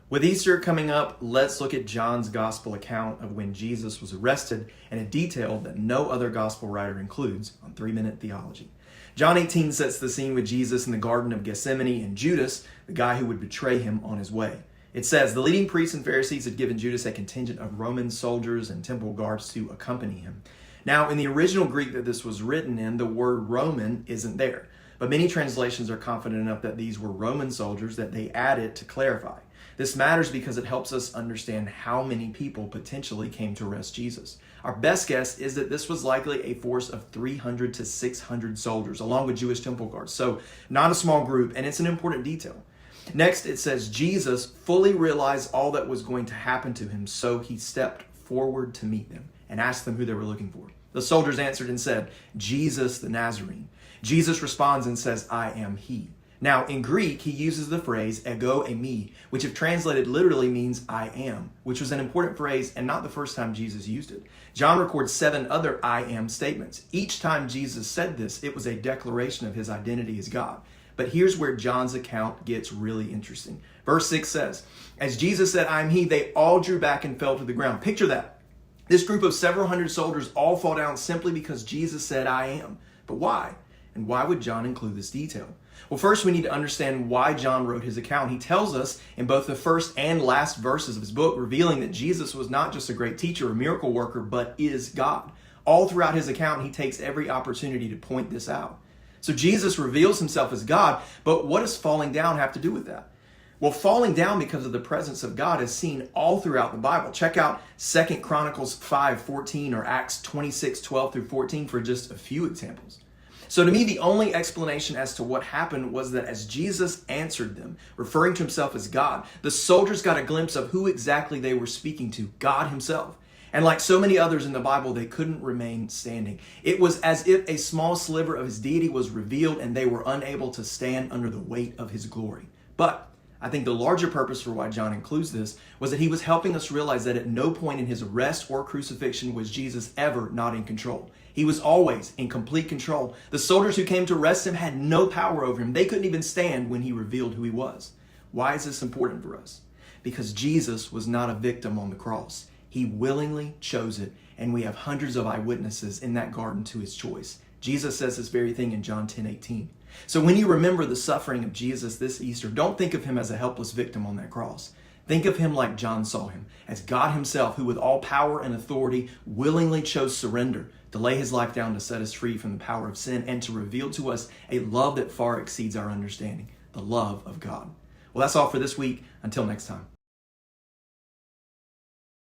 With Easter coming up, let's look at John's gospel account of when Jesus was arrested in a detail that no other gospel writer includes on 3-Minute Theology. John 18 sets the scene with Jesus in the Garden of Gethsemane and Judas, the guy who would betray him, on his way. It says, the leading priests and Pharisees had given Judas a contingent of Roman soldiers and temple guards to accompany him. Now, in the original Greek that this was written in, the word Roman isn't there. But many translations are confident enough that these were Roman soldiers that they added to clarify. This matters because it helps us understand how many people potentially came to arrest Jesus. Our best guess is that this was likely a force of 300 to 600 soldiers, along with Jewish temple guards. So not a small group, and it's an important detail. Next, it says Jesus fully realized all that was going to happen to him, so he stepped forward to meet them and asked them who they were looking for. The soldiers answered and said, Jesus the Nazarene. Jesus responds and says, I am he. Now, in Greek, he uses the phrase ego eimi, which if translated literally means I am, which was an important phrase and not the first time Jesus used it. John records 7 other I am statements. Each time Jesus said this, it was a declaration of his identity as God. But here's where John's account gets really interesting. Verse 6 says, as Jesus said, I am he, they all drew back and fell to the ground. Picture that. This group of several hundred soldiers all fall down simply because Jesus said, I am. But why? And why would John include this detail? Well, first we need to understand why John wrote his account. He tells us in both the first and last verses of his book, revealing that Jesus was not just a great teacher or miracle worker, but is God. All throughout his account, he takes every opportunity to point this out. So Jesus reveals himself as God, but what does falling down have to do with that? Well, falling down because of the presence of God is seen all throughout the Bible. Check out 2 Chronicles 5:14 or Acts 26:12 through 14 for just a few examples. So to me, the only explanation as to what happened was that as Jesus answered them, referring to himself as God, the soldiers got a glimpse of who exactly they were speaking to, God himself. And like so many others in the Bible, they couldn't remain standing. It was as if a small sliver of his deity was revealed and they were unable to stand under the weight of his glory. But I think the larger purpose for why John includes this was that he was helping us realize that at no point in his arrest or crucifixion was Jesus ever not in control. He was always in complete control. The soldiers who came to arrest him had no power over him. They couldn't even stand when he revealed who he was. Why is this important for us? Because Jesus was not a victim on the cross. He willingly chose it, and we have hundreds of eyewitnesses in that garden to his choice. Jesus says this very thing in John 10:18. So when you remember the suffering of Jesus this Easter, don't think of him as a helpless victim on that cross. Think of him like John saw him, as God himself, who with all power and authority willingly chose surrender to lay his life down to set us free from the power of sin and to reveal to us a love that far exceeds our understanding, the love of God. Well, that's all for this week. Until next time.